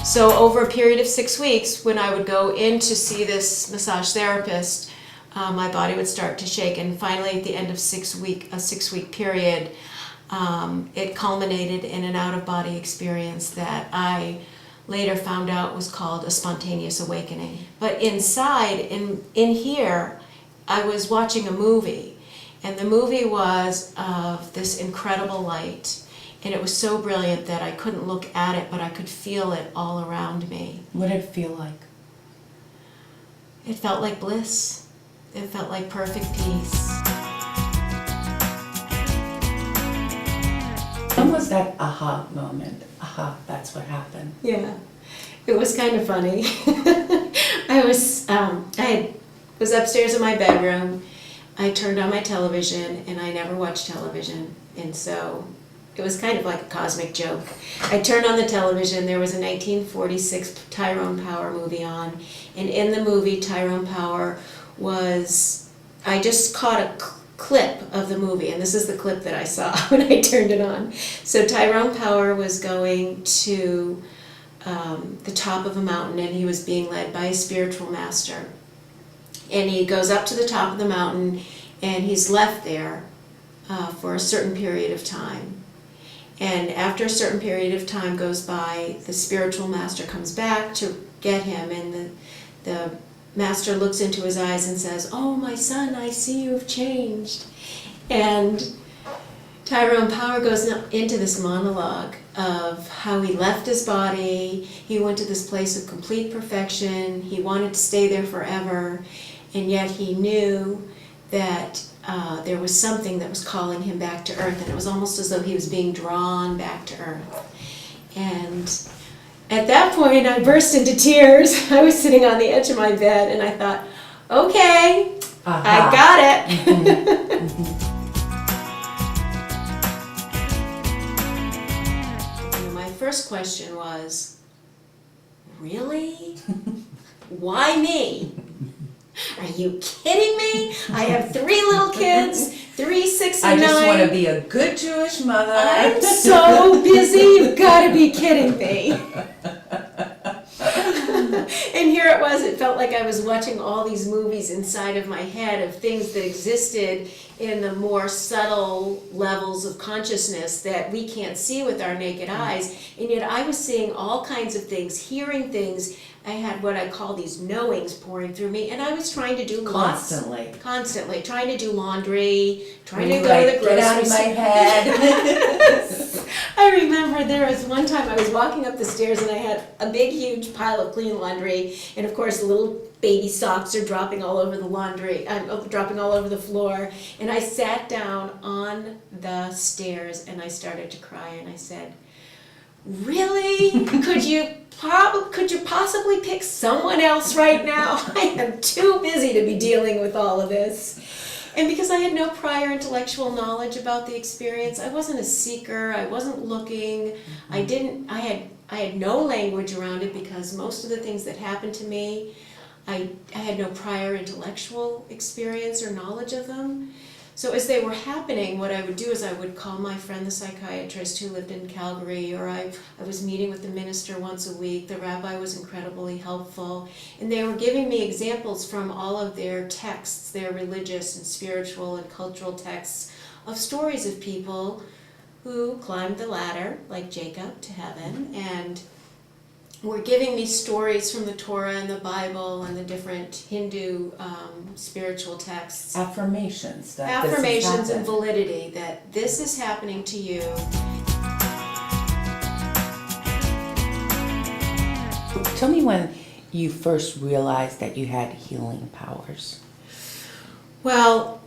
So over a period of 6 weeks, when I would go in to see this massage therapist, my body would start to shake. And finally, at the end of a 6-week period, it culminated in an out-of-body experience that I later found out was called a spontaneous awakening. But inside, in here, I was watching a movie, and the movie was of this incredible light, and it was so brilliant that I couldn't look at it, but I could feel it all around me. What did it feel like? It felt like bliss. It felt like perfect peace. When was that aha moment? Aha, that's what happened. Yeah, it was kind of funny. I was upstairs in my bedroom. I turned on my television, and I never watched television, and so it was kind of like a cosmic joke. I turned on the television. There was a 1946 Tyrone Power movie on, and in the movie, Tyrone Power was, I just caught a clip of the movie, and this is the clip that I saw when I turned it on. So Tyrone Power was going to the top of a mountain, and he was being led by a spiritual master. And he goes up to the top of the mountain, and he's left there for a certain period of time. And after a certain period of time goes by, the spiritual master comes back to get him, and the master looks into his eyes and says, "Oh, my son, I see you have changed." And Tyrone Power goes into this monologue of how he left his body, he went to this place of complete perfection, he wanted to stay there forever, and yet he knew that there was something that was calling him back to earth, and it was almost as though he was being drawn back to earth. And at that point, I burst into tears. I was sitting on the edge of my bed, and I thought, okay, I got it. Mm-hmm. My first question was, really? Why me? Are you kidding me? I have 3 little kids, 3, 6, and 9. I just want to be a good Jewish mother. I'm so busy, you've got to be kidding me. And here it was, it felt like I was watching all these movies inside of my head of things that existed in the more subtle levels of consciousness that we can't see with our naked eyes. And yet I was seeing all kinds of things, hearing things. I had what I call these knowings pouring through me, and I was trying to do constantly trying to do laundry, trying to go to the grocery store. Get out of my head. I remember there was one time I was walking up the stairs and I had a big, huge pile of clean laundry, and of course, little baby socks are dropping all over the laundry, dropping all over the floor. And I sat down on the stairs and I started to cry, and I said, "Really? Could you possibly pick someone else right now? I am too busy to be dealing with all of this." And because I had no prior intellectual knowledge about the experience, I wasn't a seeker, I wasn't looking, I had no language around it, because most of the things that happened to me, I had no prior intellectual experience or knowledge of them. So as they were happening, what I would do is I would call my friend the psychiatrist who lived in Calgary, or I was meeting with the minister once a week. The rabbi was incredibly helpful, and they were giving me examples from all of their texts, their religious and spiritual and cultural texts, of stories of people who climbed the ladder, like Jacob, to heaven, and were giving me stories from the Torah and the Bible and the different Hindu spiritual texts. Affirmations. Affirmations and validity that this is happening to you. Tell me when you first realized that you had healing powers. Well,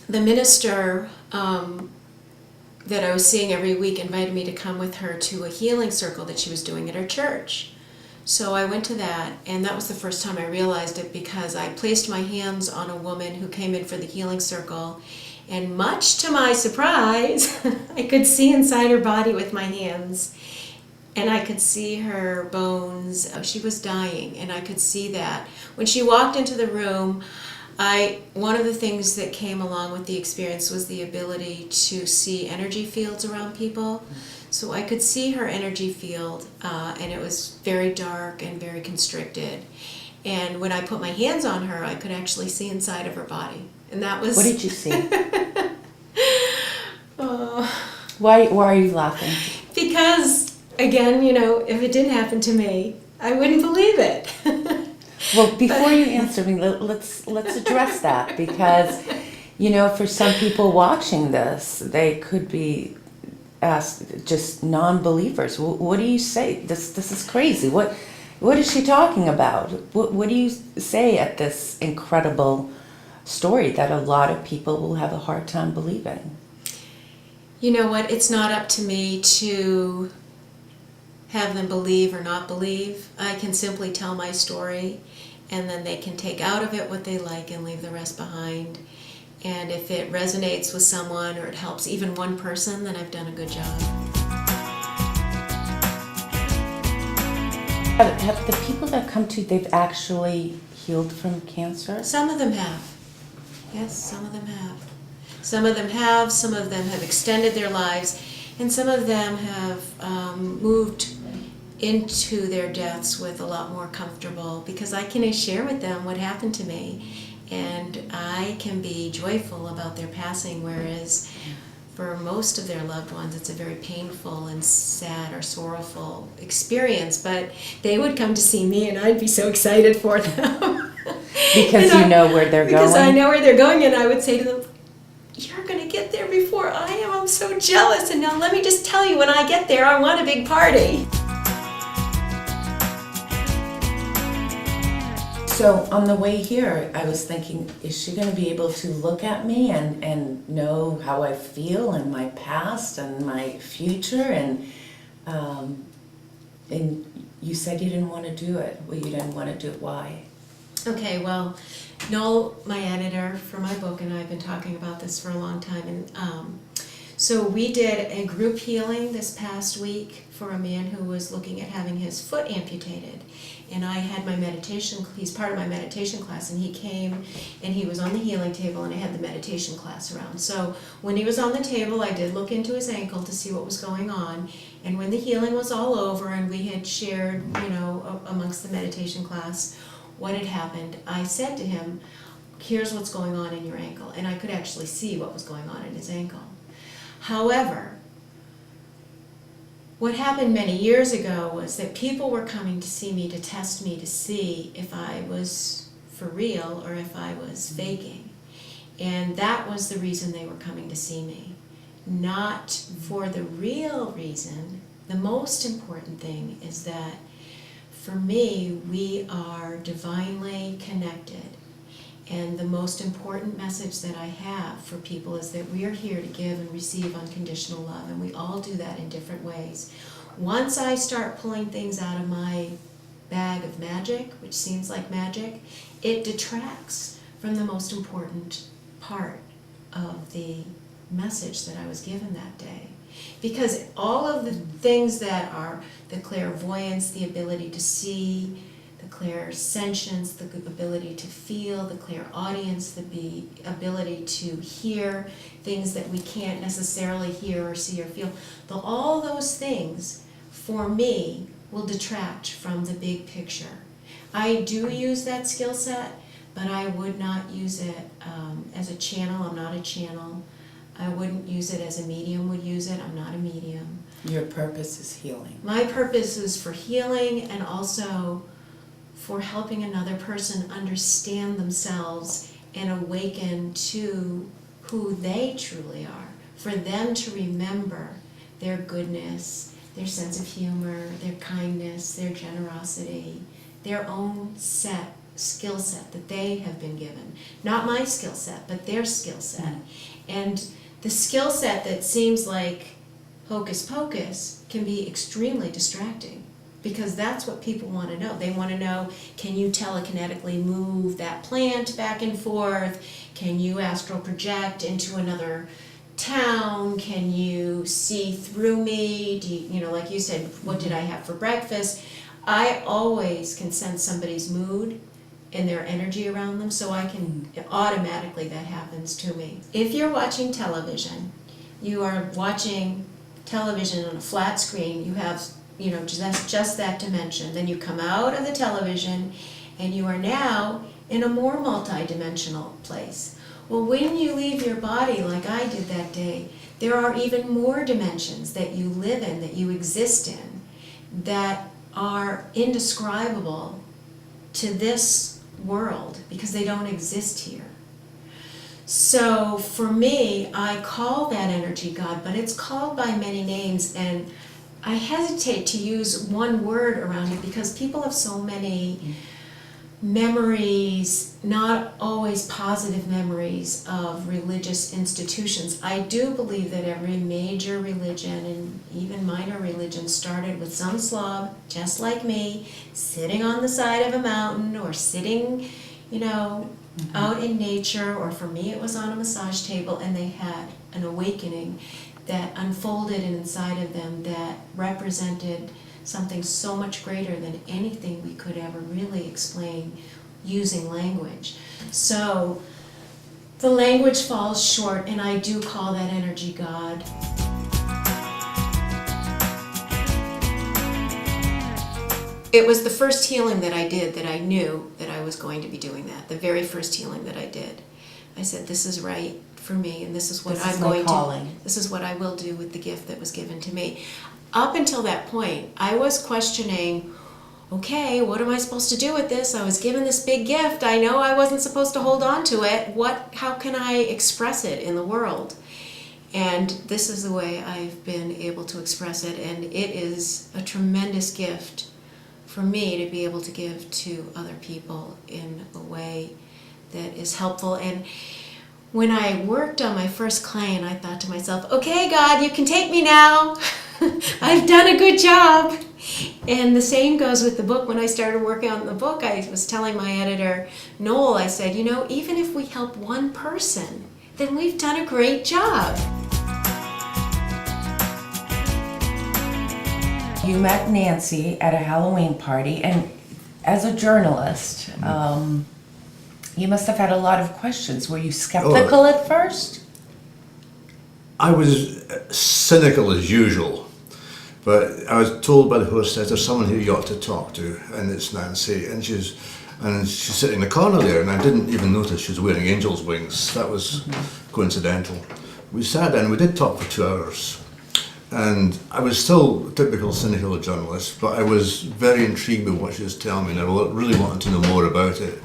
the minister that I was seeing every week invited me to come with her to a healing circle that she was doing at her church. So I went to that, and that was the first time I realized it, because I placed my hands on a woman who came in for the healing circle, and much to my surprise, I could see inside her body with my hands, and I could see her bones. She was dying, and I could see that. When she walked into the room, One of the things that came along with the experience was the ability to see energy fields around people. So I could see her energy field, and it was very dark and very constricted. And when I put my hands on her, I could actually see inside of her body. And that was... What did you see? uh, Why are you laughing? because, again, you know, if it didn't happen to me, I wouldn't believe it. Well, before you answer me, let's address that, because, you know, for some people watching this, they could be just non-believers. What do you say? This is crazy. What is she talking about? What do you say at this incredible story that a lot of people will have a hard time believing? You know what? It's not up to me to have them believe or not believe. I can simply tell my story, and then they can take out of it what they like and leave the rest behind. And if it resonates with someone or it helps even one person, then I've done a good job. Have the people that come to you, they've actually healed from cancer? Some of them have. Yes, some of them have. Some of them have, some of them have extended their lives, and some of them have moved into their deaths with a lot more comfortable, because I can share with them what happened to me, and I can be joyful about their passing, whereas for most of their loved ones it's a very painful and sad or sorrowful experience. But they would come to see me and I'd be so excited for them. Because you know where they're going? Because I know where they're going, and I would say to them, "You're going to get there before I am. I'm so jealous. And now let me just tell you, when I get there, I want a big party." So on the way here, I was thinking, is she going to be able to look at me and know how I feel and my past and my future? And you said you didn't want to do it. Well, you didn't want to do it. Why? Okay, well, Noel, my editor for my book, and I have been talking about this for a long time. And so we did a group healing this past week for a man who was looking at having his foot amputated. And I had my meditation, he's part of my meditation class, and he came and he was on the healing table, and I had the meditation class around. So when he was on the table, I did look into his ankle to see what was going on. And when the healing was all over and we had shared, you know, amongst the meditation class what had happened, I said to him, "Here's what's going on in your ankle." And I could actually see what was going on in his ankle. However, what happened many years ago was that people were coming to see me to test me to see if I was for real or if I was faking. And that was the reason they were coming to see me. Not for the real reason. The most important thing is that for me, we are divinely connected. And the most important message that I have for people is that we are here to give and receive unconditional love, and we all do that in different ways. Once I start pulling things out of my bag of magic, which seems like magic, it detracts from the most important part of the message that I was given that day. Because all of the things that are the clairvoyance, the ability to see, the clairsentience, the ability to feel, the clairaudience, the ability to hear things that we can't necessarily hear or see or feel, all those things, for me, will detract from the big picture. I do use that skill set, but I would not use it as a channel. I'm not a channel. I wouldn't use it as a medium would use it. I'm not a medium. Your purpose is healing. My purpose is for healing, and also for helping another person understand themselves and awaken to who they truly are. For them to remember their goodness, their sense of humor, their kindness, their generosity, their own skill set that they have been given. Not my skill set, but their skill set. And the skill set that seems like hocus pocus can be extremely distracting, because that's what people want to know. They want to know, can you telekinetically move that plant back and forth? Can you astral project into another town? Can you see through me? Do you know, like you said, what did I have for breakfast? I always can sense somebody's mood and their energy around them, so I can, automatically that happens to me. If you're watching television, you are watching television on a flat screen, you have, just that dimension. Then you come out of the television and you are now in a more multi-dimensional place. Well, when you leave your body like I did that day, there are even more dimensions that you live in, that you exist in, that are indescribable to this world because they don't exist here. So for me, I call that energy God, but it's called by many names, and I hesitate to use one word around it because people have so many memories, not always positive memories of religious institutions. I do believe that every major religion and even minor religion started with some Slav, just like me, sitting on the side of a mountain or sitting, out in nature, or for me it was on a massage table, and they had an awakening that unfolded inside of them that represented something so much greater than anything we could ever really explain using language. So the language falls short, and I do call that energy God. It was the first healing that I did that I knew that I was going to be doing that. The very first healing that I did. I said, this is right for me, and this is what I'm going to, this is what I will do with the gift that was given to me. Up until that point, I was questioning, okay, what am I supposed to do with this? I was given this big gift. I know I wasn't supposed to hold on to it. How can I express it in the world? And this is the way I've been able to express it, and it is a tremendous gift for me to be able to give to other people in a way that is helpful. And when I worked on my first client, I thought to myself, okay, God, you can take me now. I've done a good job. And the same goes with the book. When I started working on the book, I was telling my editor, Noel, I said, even if we help one person, then we've done a great job. You met Nancy at a Halloween party, and as a journalist, you must have had a lot of questions. Were you skeptical at first? I was cynical as usual, but I was told by the hostess there's someone who you ought to talk to, and it's Nancy, and she's sitting in the corner there, and I didn't even notice she was wearing angel's wings. That was coincidental. We sat down, we did talk for 2 hours. And I was still a typical cynical journalist, but I was very intrigued with what she was telling me, and I really wanted to know more about it.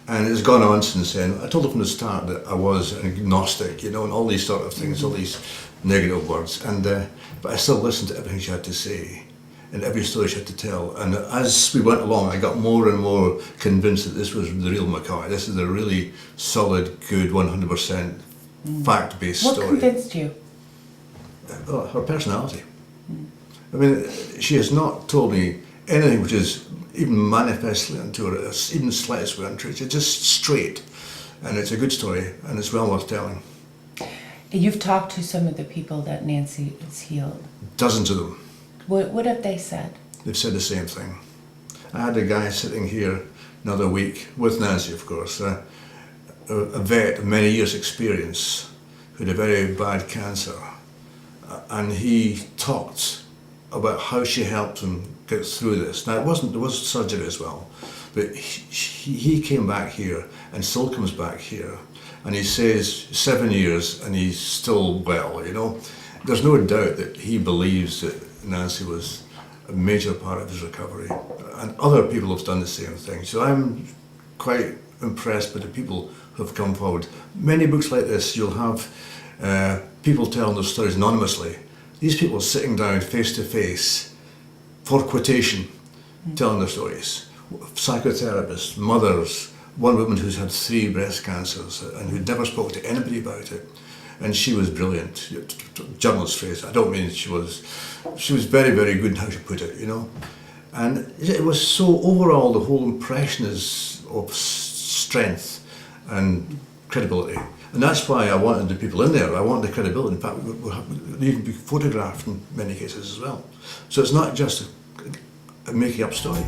And it's gone on since then. I told her from the start that I was an agnostic, and all these sort of things, all these negative words. But I still listened to everything she had to say, and every story she had to tell. And as we went along, I got more and more convinced that this was the real McCoy. This is a really solid, good, 100% fact-based story. What convinced you? Her personality. I mean, she has not told me anything which is even manifestly untrue, or even slightly untrue. It's just straight, and it's a good story, and it's well worth telling. You've talked to some of the people that Nancy has healed. Dozens of them. What have they said? They've said the same thing. I had a guy sitting here another week, with Nancy of course, a vet of many years' experience, who had a very bad cancer. And he talked about how she helped him get through this. Now there was surgery as well, but he came back here and still comes back here, and he says 7 years and he's still well. There's no doubt that he believes that Nancy was a major part of his recovery, and other people have done the same thing. So I'm quite impressed with the people who have come forward. Many books like this, you'll have people telling their stories anonymously. These people sitting down face to face for quotation, telling their stories. Psychotherapists, mothers, one woman who's had 3 breast cancers and who never spoke to anybody about it. And she was brilliant. Journalist phrase, I don't mean she was very, very good in how she put it, And it was so, overall, the whole impression is of strength and credibility. And that's why I wanted the people in there. I wanted the credibility. In fact, we even be photographed in many cases as well. So it's not just a making up story.